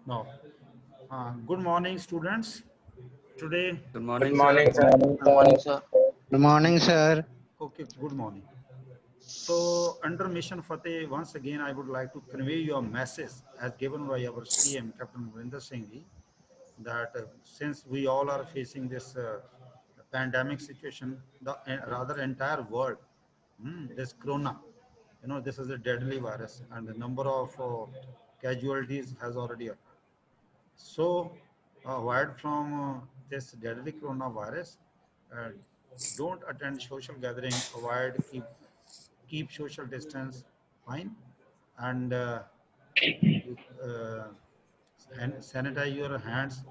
No. Good morning, students. Today, Good Good morning, sir. morning, sir. Good morning, sir. Good morning, sir. okay, good morning. So, under Mission Fateh, once again, I would like to convey your message as given by our CM, Captain Marinder Singh ji, that since we all are facing this pandemic situation, the rather entire world, this corona, this is a deadly virus, and the number of casualties has already occurred. So, avoid from this deadly coronavirus. Uh, don't attend social gathering. Avoid keep social distance. Fine, and uh, sanitize your hands,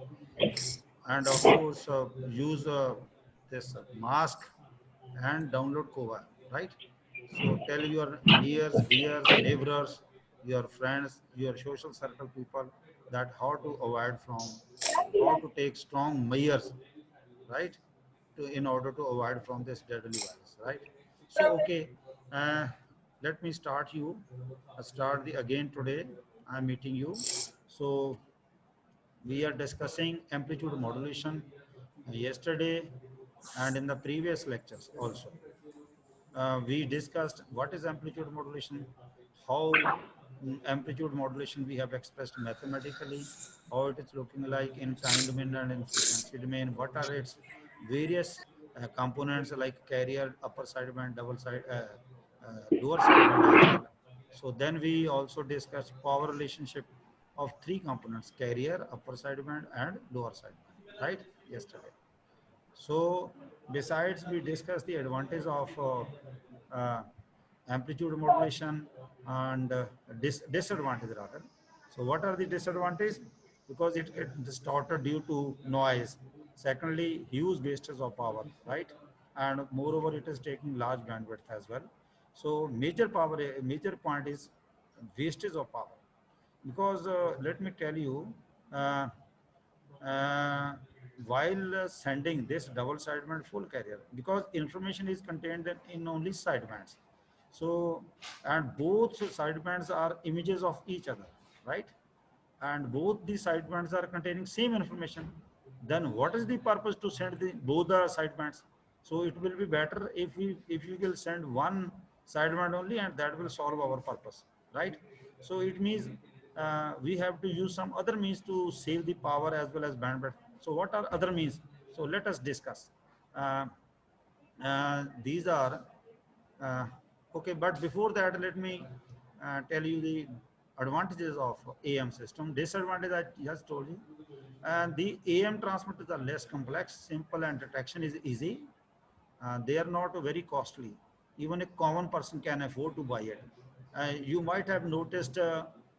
and of course use this mask and download Kova, right? So tell your nears, dears, neighbors, your friends, your social circle people that how to avoid from, how to take strong measures, right? In order to avoid from this deadly virus, right? So okay, uh, let me start you. Start the again today. I'm meeting you. So we are discussing amplitude modulation yesterday and in the previous lectures also. We discussed what is amplitude modulation, how amplitude modulation we have expressed mathematically, how it is looking like in time domain and in frequency domain, what are its various components like carrier, upper sideband, lower sideband as well. So then we also discussed power relationship of three components: carrier, upper sideband, and lower sideband. Right? Yesterday. So besides, we discussed the advantage of uh, amplitude modulation and disadvantage rather. So what are the disadvantages? Because it gets distorted due to noise. Secondly, huge wastage of power, right? And moreover, it is taking large bandwidth as well. So major point is wastage of power. Because let me tell you, uh, uh, while sending this double sideband full carrier, because information is contained in only sidebands. So, and both sidebands are images of each other, right? And both the sidebands are containing same information. Then what is the purpose to send both the sidebands? So it will be better if we will send one sideband only, and that will solve our purpose, right? So it means we have to use some other means to save the power as well as bandwidth. So what are other means? So let us discuss. Uh, these are uh, okay, but before that, let me tell you the advantages of AM system. Disadvantage I just told you. And the AM transmitters are less complex, simple, and detection is easy. They are not very costly. Even a common person can afford to buy it. You might have noticed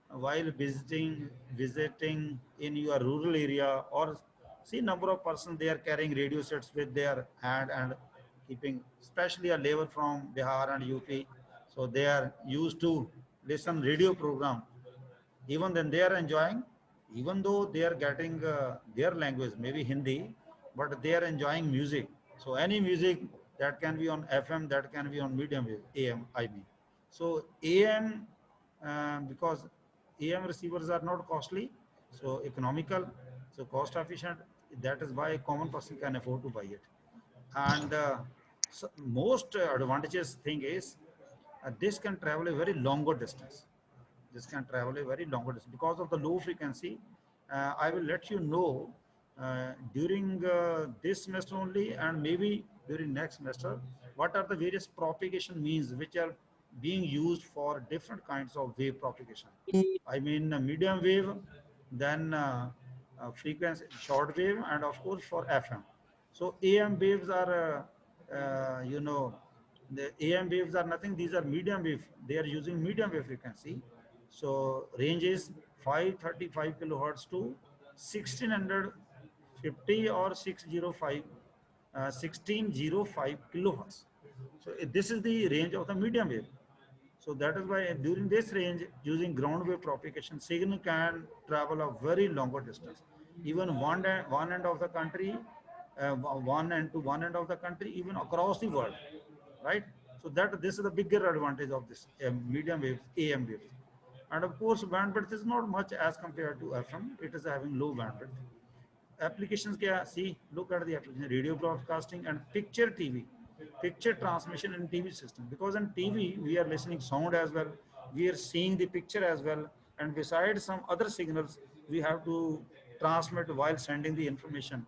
while visiting in your rural area, or see number of persons they are carrying radio sets with their hand and keeping, especially a labor from Bihar and UP. So they are used to listen radio program. Even then they are enjoying, even though they are getting their language, maybe Hindi, but they are enjoying music. So any music that can be on FM, that can be on medium wave, AM, I mean. So AM, because AM receivers are not costly, so economical, so cost efficient. That is why a common person can afford to buy it. And so most advantageous thing is this can travel a very longer distance. This can travel a very longer distance because of the low frequency. I will let you know during this semester only, and maybe during next semester, what are the various propagation means which are being used for different kinds of wave propagation. I mean medium wave, then frequency short wave, and of course for FM. So AM waves are, the AM waves are nothing. These are medium wave. They are using medium wave frequency. So range is 535 kilohertz to 1650 or 1605 kilohertz. So this is the range of the medium wave. So that is why during this range, using ground wave propagation, signal can travel a very longer distance. Even one end of the country, one end of the country, even across the world, right? So that this is the bigger advantage of this medium wave, AM wave. And of course, bandwidth is not much as compared to FM. It is having low bandwidth. Applications kya? See, look at the application: radio broadcasting and picture TV, picture transmission in TV system. Because in TV we are listening sound as well, we are seeing the picture as well, and besides some other signals we have to transmit while sending the information.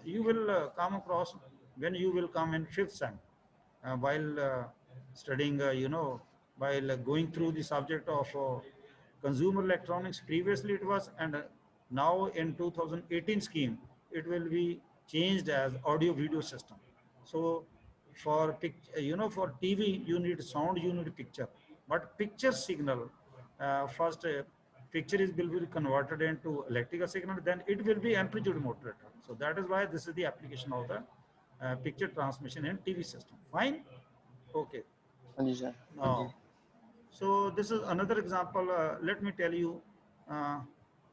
You will come across when you will come in fifth sem, while studying, while going through the subject of consumer electronics. Previously it was, and now in 2018 scheme, it will be changed as audio video system. So for for TV, you need sound, you need picture, but picture signal, first picture will be converted into electrical signal, then it will be amplitude modulated. So that is why this is the application of the picture transmission in TV system. Fine. Okay. हाँ जी sir. Now, so this is another example. Let me tell you uh,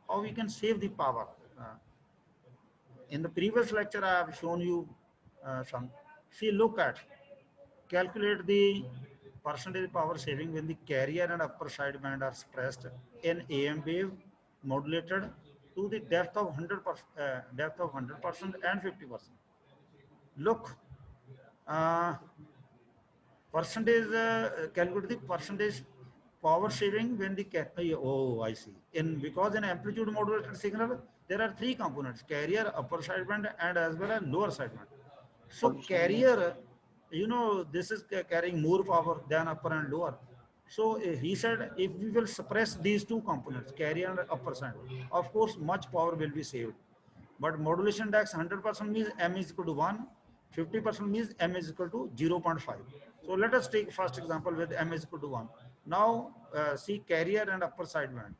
how we can save the power. In the previous lecture, I have shown you some. See, look at, calculate the percentage power saving when the carrier and upper sideband are suppressed in AM wave modulated to the depth of 100% and 50%. Look, uh, percentage, calculate the percentage power saving when the oh, I see. In because in amplitude modulated signal there are three components: carrier, upper sideband, and as well as lower sideband. So Okay sir. carrier, this is carrying more power than upper and lower. So he said if we will suppress these two components, carrier and upper sideband, of course much power will be saved. But modulation index 100% means m is equal to 1, 50% means m is equal to 0.5. So let us take first example with m is equal to 1. Now see, carrier and upper sideband,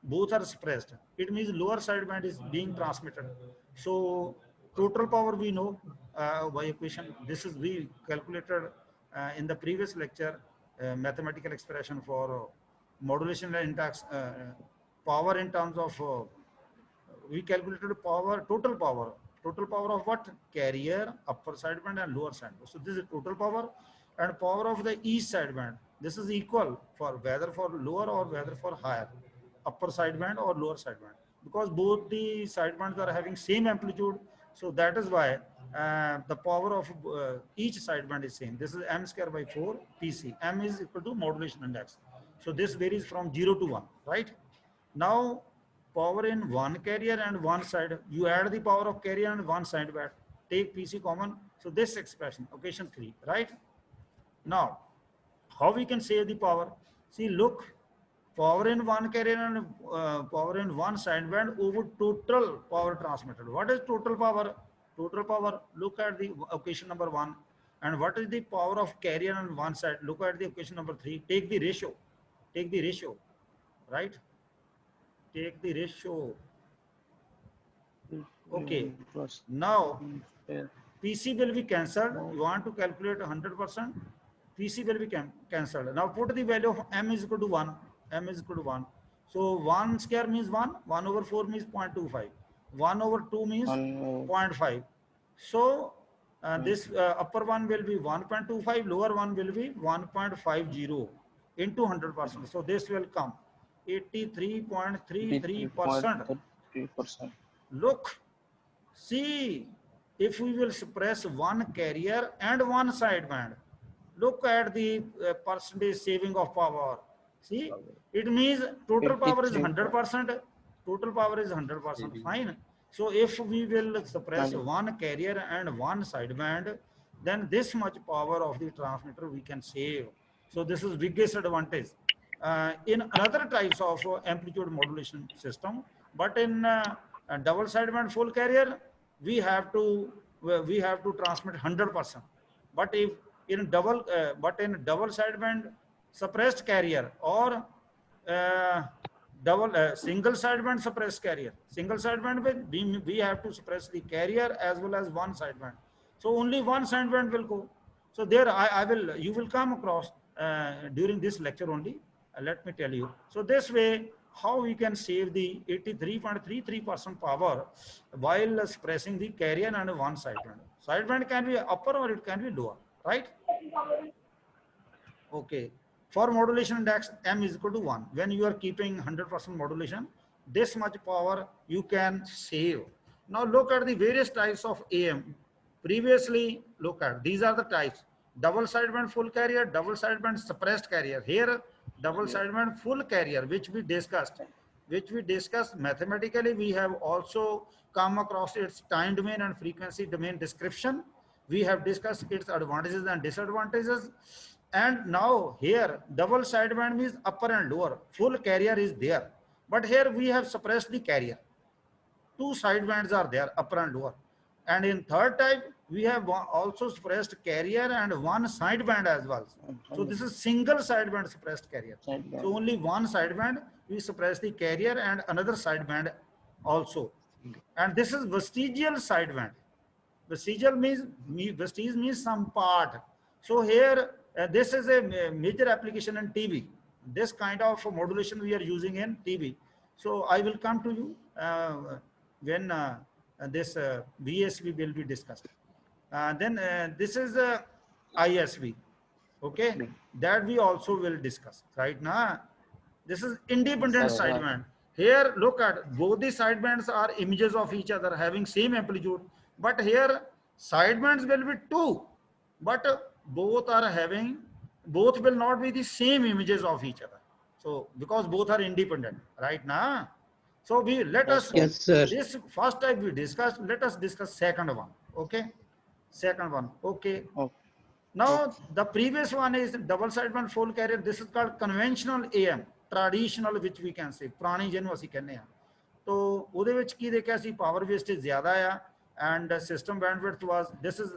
both are suppressed. It means lower sideband is being transmitted. So total power we know by equation. This is we calculated in the previous lecture, mathematical expression for modulation index, power in terms of we calculated total power of what? Carrier, upper sideband and lower sideband. So this is total power, and power of the each sideband. This is equal for whether for lower or whether for higher, upper sideband or lower sideband, because both the sidebands are having same amplitude. So that is why the power of each sideband is same. This is m square by 4 PC. M is equal to modulation index. So this varies from 0 to 1, right? Now, power in one carrier and one side, you add the power of carrier and one side back, take PC common. So this expression, equation 3, right? Now, how we can save the power? See, look, power in one carrier and power in one sideband over total power transmitted. What is total power? Total power, look at the equation number 1. And what is the power of carrier on one side? Look at the equation number 3. Take the ratio. Take the ratio, right? Take the ratio. Okay. Plus Now, fair. PC will be cancelled. You want to calculate 100%. PC will be cancelled. Now put the value of m is equal to 1. M is equal to 1. So 1 square means 1. 1 over 4 means 0.25. 1 over 2 means 0.5. So this upper one will be 1.25. Lower one will be 1.50 into 100%. So this will come 83.33%. 83.33%. Look, see, if we will suppress one carrier and one sideband, look at the percentage saving of power. See, it means total power is 100%. Total power is 100%. Fine. So if we will suppress one carrier and one sideband, then this much power of the transmitter we can save. So this is biggest advantage. In another types of amplitude modulation system, but in double sideband full carrier, we have to transmit 100%. But if in double sideband suppressed carrier or uh, double single sideband suppressed carrier, single sideband with we have to suppress the carrier as well as one sideband. So only one sideband will go. So there I will you will come across during this lecture only. Let me tell you. So this way, how we can save the 83.33% power while suppressing the carrier and one sideband. Sideband can be upper or it can be lower, right? Okay. For modulation index, M is equal to 1. When you are keeping 100% modulation, this much power you can save. Now look at the various types of AM. Previously, look at, these are the types. Double sideband full carrier, double sideband suppressed carrier. Here, double sideband full carrier, which we discussed mathematically. We have also come across its time domain and frequency domain description. We have discussed its advantages and disadvantages. And now here, double sideband means upper and lower. Full carrier is there. But here we have suppressed the carrier. Two sidebands are there, upper and lower. And in third type, we have also suppressed carrier and one sideband as well. So this is single sideband suppressed carrier. So only one sideband, we suppress the carrier and another sideband also. And this is vestigial sideband. Vestigial means some part. So here, this is a major application in TV. This kind of modulation we are using in TV. So I will come to you when this VSV will be discussed. Then this is ISV. Okay, that we also will discuss right now. This is independent sideband. Here, look at, both the sidebands are images of each other having same amplitude. But here, sidebands will be two, but both will not be the same images of each other. So because both are independent, right now. So let us, yes, sir. This first type we discussed, let us discuss second one. Okay, second one. Okay. Now the previous one is double sideband full carrier. This is called conventional AM, traditional, which we can say ਪੁਰਾਣੀ ਜਿਹਨੂੰ ਅਸੀਂ ਕਹਿੰਦੇ ਆ. तो ਉਹਦੇ ਵਿੱਚ ਕੀ ਦੇਖਿਆ ਸੀ, power wastage ਜ਼ਿਆਦਾ ਆ, and system bandwidth was, this is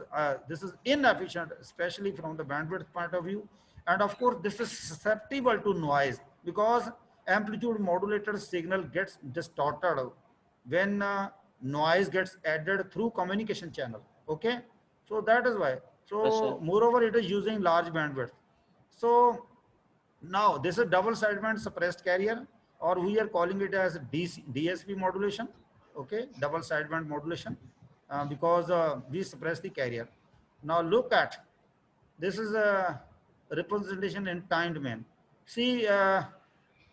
inefficient, especially from the bandwidth point of view. And of course this is susceptible to noise because amplitude modulated signal gets distorted when noise gets added through communication channel. Okay, so that is why. So moreover, it is using large bandwidth. So now this is double sideband suppressed carrier, or we are calling it as DSP modulation. Okay, double sideband modulation, because we suppress the carrier. Now look at, this is a representation in time domain. See,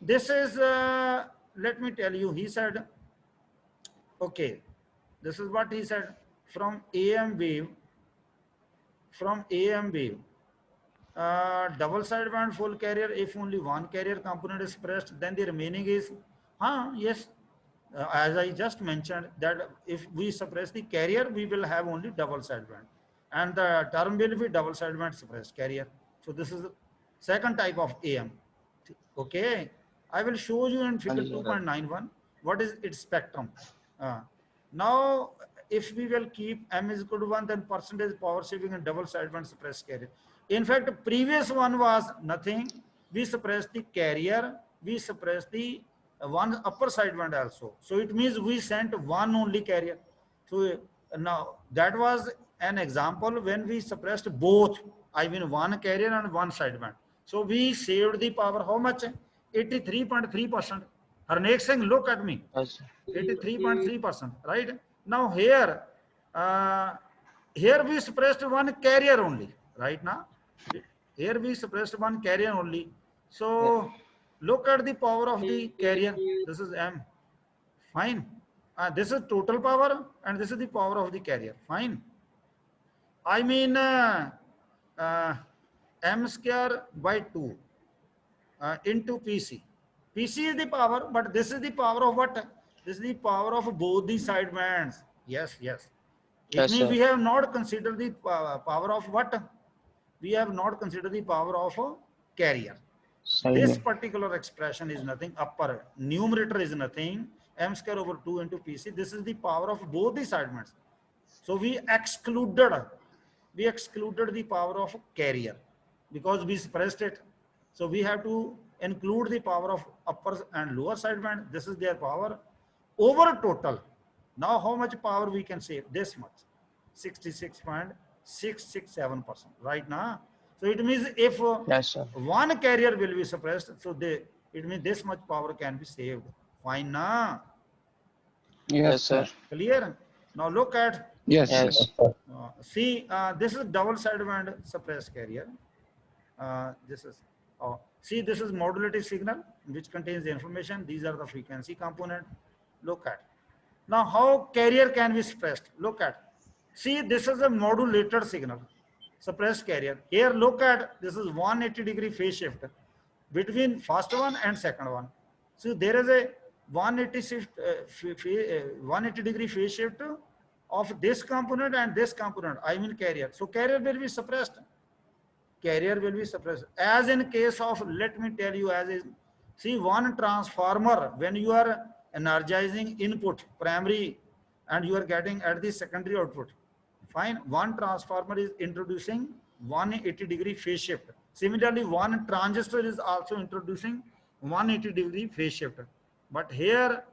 this is, let me tell you, he said, okay, this is what he said, from AM wave, double sideband full carrier, if only one carrier component is suppressed, then the remaining is, yes, as I just mentioned, that if we suppress the carrier, we will have only double sideband, and the term will be double sideband suppressed carrier. So this is the second type of AM. Okay, I will show you in figure 2.91 what is its spectrum. Now if we will keep M is equal to 1, then percentage power saving and double sideband suppressed carrier. In fact, previous one was nothing. We suppressed the carrier, we suppressed the one upper sideband also. So it means we sent one only carrier. So now that was an example when we suppressed both, I mean one carrier and one sideband. So we saved the power, how much? 83.3%. Harneek Singh, look at me. 83.3%, right? Now here, here we suppressed one carrier only, right now. Here we suppressed one carrier only. So look at the power of the carrier. This is M. Fine. This is total power and this is the power of the carrier. Fine. I mean M square by 2 into PC. PC is the power, but this is the power of what? This is the power of both the sidebands. Yes, yes. It means we have not considered the power of what? We have not considered the power of a carrier. This particular expression is nothing. Upper numerator is nothing. M square over 2 into PC. This is the power of both the sidebands. So we excluded the power of carrier because we suppressed it. So we have to include the power of upper and lower sideband. This is their power over total. Now how much power we can save? This much, 66.667% right now. So it means if one carrier will be suppressed, so it means this much power can be saved. Fine now? Yes, sir. Clear? Now look at, yes. See, this is double sideband suppressed carrier. This is See, this is modulated signal which contains the information. These are the frequency component. Look at. Now, how carrier can be suppressed? Look at. See, this is a modulated signal, suppressed carrier. Here, look at, this is 180-degree phase shift between first one and second one. So there is a 180-degree phase shift of this component and this component, I mean carrier. So carrier will be suppressed. Carrier will be suppressed. As in case of, let me tell you, as is, see, one transformer, when you are energizing input, primary, and you are getting at the secondary output, fine, one transformer is introducing 180-degree phase shift. Similarly, one transistor is also introducing 180-degree phase shift. But here,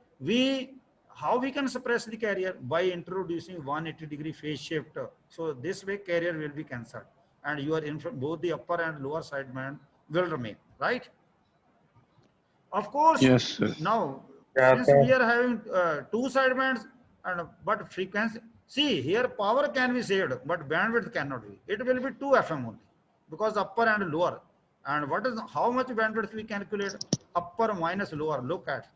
how we can suppress the carrier? By introducing 180-degree phase shift. So this way carrier will be cancelled, and your both the upper and lower sideband will remain, right? Of course, Yes, sir. now Yeah, since sir. we are having two sidebands, and but frequency, see here power can be saved, but bandwidth cannot be. It will be 2 FM only, because upper and lower. And what is, how much bandwidth we calculate? Upper minus lower. Look at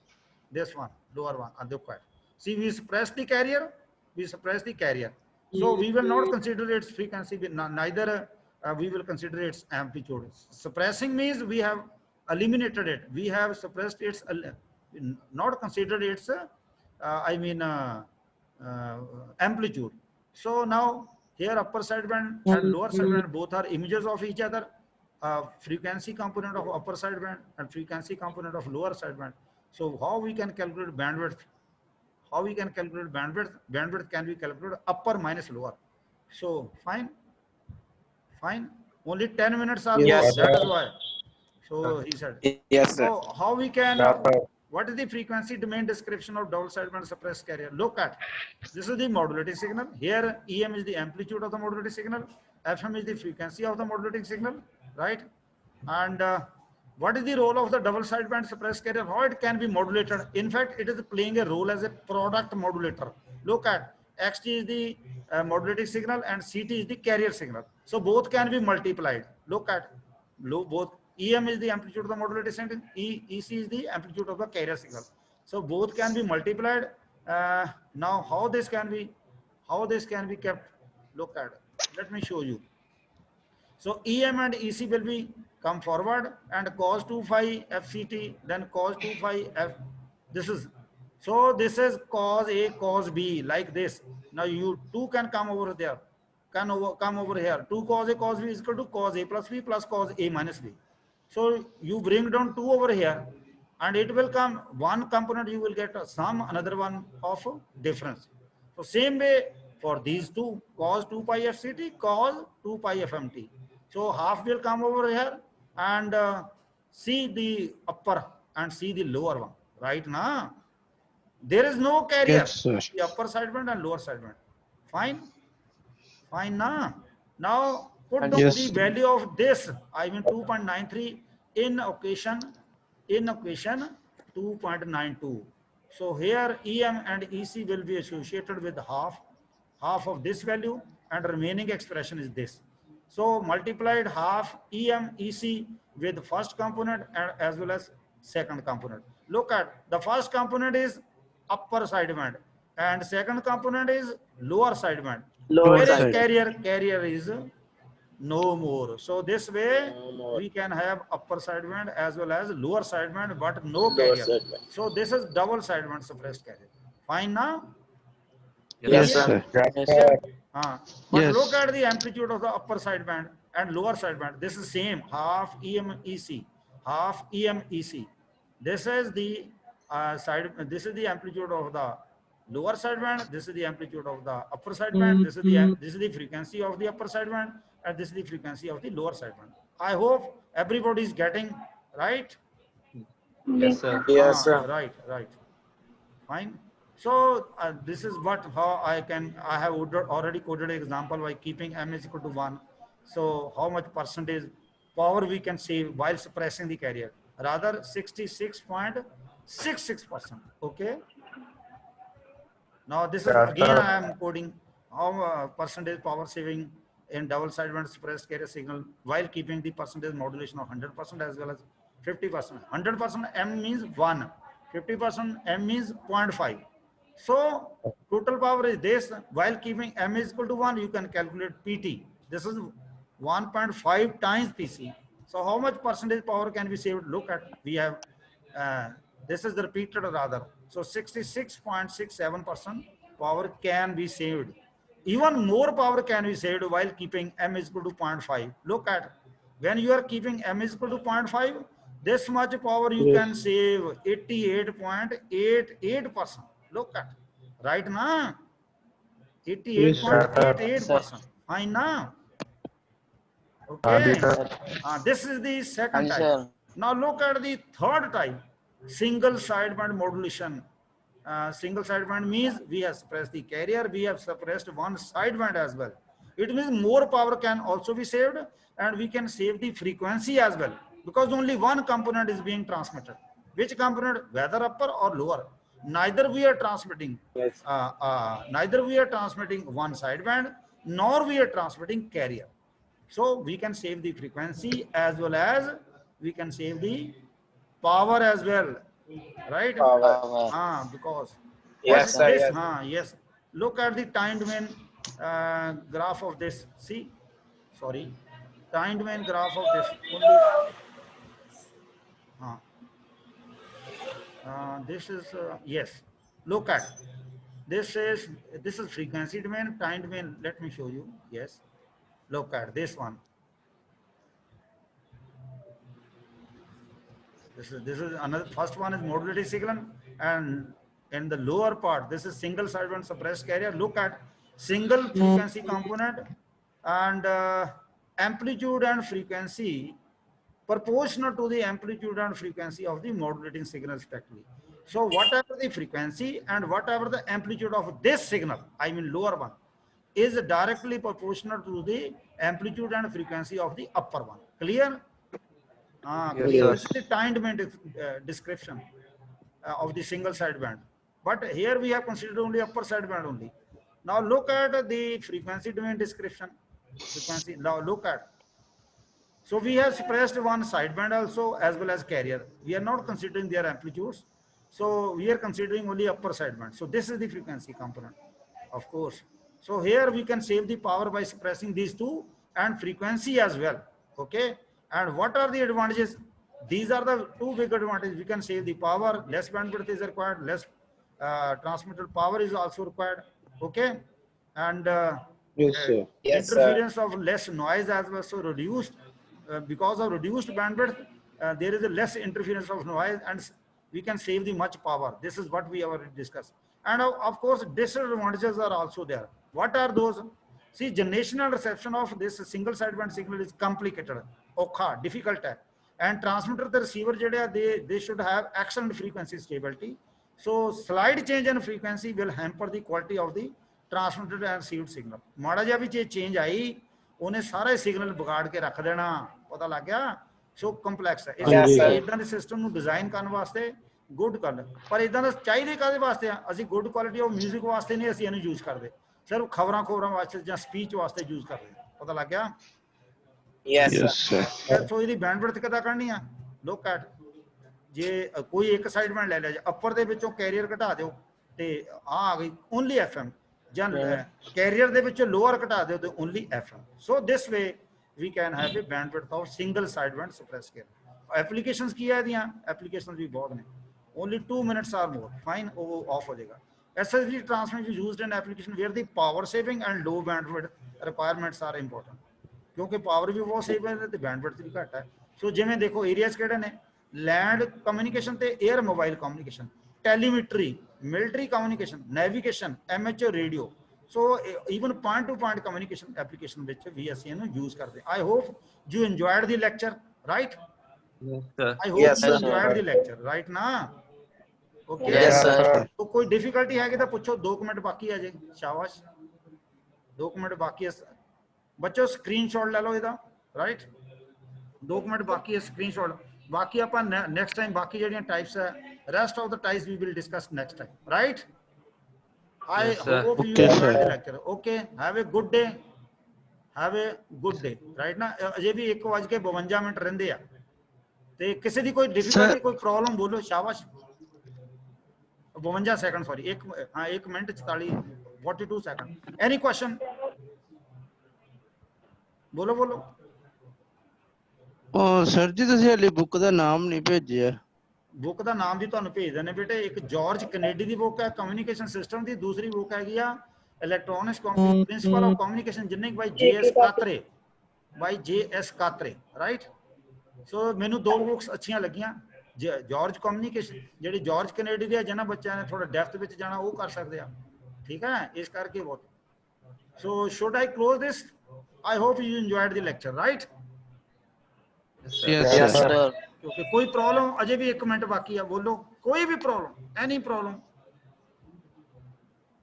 this one, lower one. Look at. See, we suppress the carrier. We suppress the carrier. So we will not consider its frequency. Neither we will consider its amplitude. Suppressing means we have eliminated it. We have suppressed its, not considered its, amplitude. So now here upper sideband and lower sideband both are images of each other. Frequency component of upper sideband and frequency component of lower sideband. So how we can calculate bandwidth? How we can calculate bandwidth? Bandwidth can be calculated upper minus lower. So fine, fine. Only 10 minutes are Yes, more. Yes, That sir. is why. So he said. Yes, sir. So how we can, Yeah, sir. what is the frequency domain description of double sideband suppressed carrier? Look at, this is the modulating signal. Here EM is the amplitude of the modulating signal. FM is the frequency of the modulating signal, right? And what is the role of the double sideband suppressed carrier? How it can be modulated? In fact, it is playing a role as a product modulator. Look at, XT is the modulating signal and CT is the carrier signal. So both can be multiplied. Look at, both EM is the amplitude of the modulating signal, EC is the amplitude of the carrier signal. So both can be multiplied. Now how this can be kept? Look at, let me show you. So EM and EC will be come forward, and cos 2 phi FCT, then cos 2 phi F. This is, so this is cos A, cos B, like this. Now you two can come over there, come over here. 2 cos A, cos B is equal to cos A plus B plus cos A minus B. So you bring down 2 over here, and it will come one component, you will get a sum, another one of difference. So same way for these two, cos 2 pi FCT, cos 2 pi FMT. So half will come over here and see the upper and see the lower one, right now? There is no carrier, Yes, sir. the upper sideband and lower sideband. Fine, fine now. Now put down Yes, the sir. value of this, I mean 2.93 in equation 2.92. So here EM and EC will be associated with half of this value, and remaining expression is this. So multiplied half EM EC with first component and as well as second component. Look at, the first component is upper sideband and second component is lower sideband. Lower Where is side. carrier? Carrier is no more. So this way we can have upper sideband as well as lower sideband, but no carrier. So this is double sideband suppressed carrier. Fine now? Yes, Clear? sir. Yes, sir. But look Yes. at the amplitude of the upper sideband and lower sideband. This is same, half EM EC, half EM EC. This is the this is the amplitude of the lower sideband. This is the amplitude of the upper sideband. This is the frequency of the upper sideband, and this is the frequency of the lower sideband. I hope everybody is getting right. Yes, sir. Yes, sir. Right. Fine. So this is what, how I have already coded an example by keeping M is equal to 1. So how much percentage power we can save while suppressing the carrier? Rather 66.66%. Okay. Now this is Yes, again sir. I am coding how percentage power saving in double sideband suppressed carrier signal while keeping the percentage modulation of 100% as well as 50%. 100% M means 1. 50% M means 0.5. So total power is this. While keeping M is equal to 1, you can calculate PT. This is 1.5 times PC. So how much percentage power can be saved? Look at, we have, uh, this is repeated rather. So 66.67% power can be saved. Even more power can be saved while keeping M is equal to 0.5. Look at, when you are keeping M is equal to 0.5, this much power you can save 88.88%. Look at, right now, Sir. 88.88%. Fine now. Okay. Sir. This is the second Anji type. sir. Now look at the third type, single sideband modulation. Single sideband means we have suppressed the carrier, we have suppressed one sideband as well. It means more power can also be saved, and we can save the frequency as well, because only one component is being transmitted. Which component? Whether upper or lower. Neither we are transmitting, Yes. neither we are transmitting one sideband, nor we are transmitting carrier. So we can save the frequency as well as we can save the power as well, right? Power. Because what Yes is Yes, sir. sir. this? Yes. Yes. Look at the time domain graph of this. See, sorry, time domain graph of this. Only uh, this is yes. Look at, this is frequency domain, time domain. Let me show you. Yes. Look at this one. This is another, first one is modulated signal, and in the lower part this is single sideband suppressed carrier. Look at single frequency component, and amplitude and frequency proportional to the amplitude and frequency of the modulating signal respectively. So whatever the frequency and whatever the amplitude of this signal, I mean lower one, is directly proportional to the amplitude and frequency of the upper one. Clear? Yes, Clear. sir. This is the time domain description of the single sideband. But here we have considered only upper sideband only. Now look at the frequency domain description. Frequency. Now look at. So we have suppressed one sideband also as well as carrier. We are not considering their amplitudes. So we are considering only upper sideband. So this is the frequency component, of course. So here we can save the power by suppressing these two and frequency as well. Okay. And what are the advantages? These are the two big advantages. We can save the power, less bandwidth is required, less transmitted power is also required. Okay. And Yes, sir. Yes, sir. interference of less noise as well, so reduced because of reduced bandwidth, there is a less interference of noise, and we can save the much power. This is what we have already discussed. And of course disadvantages are also there. What are those? See, generation and reception of this single sideband signal is complicated, okay, difficult, and transmitter the receiver they should have excellent frequency stability. So slight change in frequency will hamper the quality of the transmitted and received signal. माड़ा जिहा भी जे change आई, उन्हें सारा signal बिगाड़ के रख देना, पता लग गया? सो कंपलैक्स है, इसलिए इदां दे सिस्टम ਨੂੰ डिजाइन ਕਰਨ ਵਾਸਤੇ ਗੁੱਡ ਕਰ, ਪਰ ਇਦਾਂ ਦਾ ਚਾਹੀਦੇ ਕਾਦੇ ਵਾਸਤੇ ਆ? ਅਸੀਂ ਗੁੱਡ ਕੁਆਲਿਟੀ ਆਫ 뮤직 ਵਾਸਤੇ ਨਹੀਂ ਅਸੀਂ ਇਹਨੂੰ ਯੂਜ਼ ਕਰਦੇ, ਸਿਰਫ ਖਬਰਾਂ ਵਾਸਤੇ ਜਾਂ ਸਪੀਚ ਵਾਸਤੇ ਯੂਜ਼ ਕਰਦੇ, ਪਤਾ ਲੱਗ ਗਿਆ? Yes, Yes sir. sir. ਸੋ ਇਹਦੀ ਬੈਂਡਵਿਡਥ ਕਿੱਦਾਂ ਕਰਨੀ ਆ? ਲੁੱਕ ਐਟ, ਜੇ ਕੋਈ ਇੱਕ ਸਾਈਡਬੈਂਡ ਲੈ ਲਿਆ, ਜੇ ਅਪਰ ਦੇ ਵਿੱਚੋਂ ਕੈਰੀਅਰ ਘਟਾ ਦਿਓ ਤੇ ਆ ਗਈ ਓਨਲੀ ਐਫਐਮ, ਜਾਂ ਕੈਰੀਅਰ ਦੇ ਵਿੱਚੋਂ ਲੋਅਰ ਘਟਾ ਦਿਓ ਤੇ only FM. So this way we can have a bandwidth of single sideband suppressed carrier. Applications ਕੀ ਹੈ ਇਹਦੀਆਂ? Applications ਵੀ ਬਹੁਤ ਨੇ. Only 2 minutes or more. Fine, ਉਹ off ਹੋ ਜਾਏਗਾ. SSD transmission is used in application where the power saving and low bandwidth requirements are important. ਕਿਉਂਕਿ power ਵੀ ਬਹੁਤ save ਹੈ ਤੇ ਬੈਂਡਵਿਡਥ ਵੀ ਘੱਟ ਹੈ. ਸੋ ਜਿਵੇਂ ਦੇਖੋ ਏਰੀਆਜ਼ ਕਿਹੜੇ ਨੇ? ਲੈਂਡ ਕਮਿਊਨੀਕੇਸ਼ਨ ਤੇ air mobile communication, telemetry, military communication, navigation, MHO radio. So even point to point communication application which we are seeing use karte. I hope you enjoyed the lecture, right? Yes, sir. I hope Yes, you sir. enjoyed the lecture, right na? Okay. Yes, sir. तो कोई difficulty है कि तो पूछो, 2 minute बाकी है जी, शाबाश, 2 minute बाकी है बच्चों, स्क्रीनशॉट ले लो इधर, right? 2 मिनट बाकी है, स्क्रीनशॉट. बाकी अपन नेक्स्ट टाइम बाकी ਜਿਹੜੀਆਂ टाइप्स है, rest of the types we will discuss next time, right? I Yes, sir. hope you Okay, enjoyed the sir. lecture. Okay, have a good day. Have a good day. Right now, अजे भी 1:52 minute ਰਹਿੰਦੇ ਆ. ਤੇ ਕਿਸੇ ਦੀ ਕੋਈ difficulty ਕੋਈ problem ਬੋਲੋ ਸ਼ਾਬਾਸ਼ 52 ਸੈਕਿੰਡ ਸੌਰੀ 1 ਮਿੰਟ 42 ਸੈਕਿੰਡ ਐਨੀ ਕੁਐਸਚਨ ਬੋਲੋ ਬੋਲੋ ਉਹ ਸਰ ਜੀ ਤੁਸੀਂ ਹਲੇ ਬੁੱਕ ਦਾ ਨਾਮ ਨਹੀਂ ਭੇਜਿਆ। ਬੁੱਕ ਦਾ ਨਾਮ ਵੀ ਤੁਹਾਨੂੰ ਭੇਜ ਦਿੰਦੇ ਬੇਟੇ। ਇੱਕ ਜਾਰਜ ਕੈਨੇਡੀ ਦੀ ਬੁੱਕ ਹੈ ਕਮਿਊਨੀਕੇਸ਼ਨ ਸਿਸਟਮ ਦੀ, ਦੂਸਰੀ ਬੁੱਕ ਹੈਗੀ ਆ ਇਲੈਕਟ੍ਰੋਨਿਕਸ ਪ੍ਰਿੰਸੀਪਲ ਆਫ ਕਮਿਊਨੀਕੇਸ਼ਨ ਜਿੰਨੇ ਬਾਈ JS ਕਾਤਰੇ ਬਾਈ JS ਕਾਤਰੇ ਰਾਈਟ। ਸੋ ਮੈਨੂੰ ਦੋ ਬੁੱਕਸ ਅੱਛੀਆਂ ਲੱਗੀਆਂ। ਜਾਰਜ ਕਮਿਊਨੀਕੇਸ਼ਨ ਜਿਹੜੀ ਜਾਰਜ ਕੈਨੇਡੀ ਦੀ ਹੈ ਜਿਹਨਾਂ ਬੱਚਿਆਂ ਨੇ ਥੋੜਾ ਡੈਪਥ ਵਿੱਚ ਜਾਣਾ ਉਹ ਕਰ ਸਕਦੇ ਆ ਠੀਕ ਹੈ ਇਸ ਕਰਕੇ ਬਹੁਤ। So should I close this? I hope you enjoyed the lecture right. Yes Yes, sir. sir. ਕਿਉਂਕਿ ਕੋਈ ਪ੍ਰੋਬਲਮ ਅਜੇ ਵੀ 1 ਮਿੰਟ ਬਾਕੀ ਆ ਬੋਲੋ ਕੋਈ ਵੀ ਪ੍ਰੋਬਲਮ ਐਨੀ ਪ੍ਰੋਬਲਮ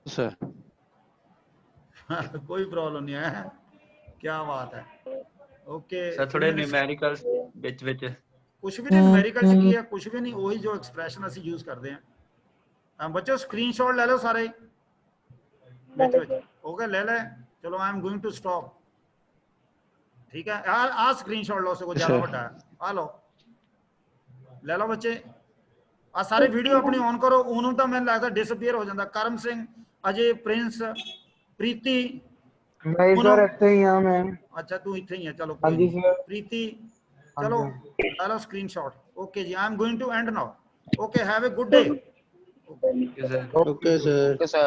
ਸਰ कोई प्रॉब्लम नहीं है क्या बात है ओके ਸਰ ਥੋੜੇ ਨਿਊਮੈਰੀਕਲ ਵਿੱਚ कुछ भी नहीं न्यूमेरिकल च की है कुछ भी नहीं वही जो एक्सप्रेशन ਅਸੀਂ यूज करते हैं बच्चों स्क्रीनशॉट ले लो सारे ओके ले ले चलो I am going to stop ठीक है यार आ स्क्रीनशॉट लो सको ज्यादा बड़ा है आ लो ले लो बच्चे आ सारे वीडियो अपनी ऑन करो ਉਹਨੂੰ ਤਾਂ ਮੈਨੂੰ ਲੱਗਦਾ ਡਿਸਅਪੀਅਰ ਹੋ ਜਾਂਦਾ ਕਰਮ ਸਿੰਘ ਅਜੇ ਪ੍ਰਿੰਸ ਪ੍ਰੀਤੀ मैं इधर ਇੱਥੇ ਹੀ ਆ ਮੈਂ। अच्छा तू इथे ही है चलो हाँ जी सर। प्रीति चलो हेलो स्क्रीनशॉट ओके जी I am going to end now okay have a good day okay sir. Okay, sir.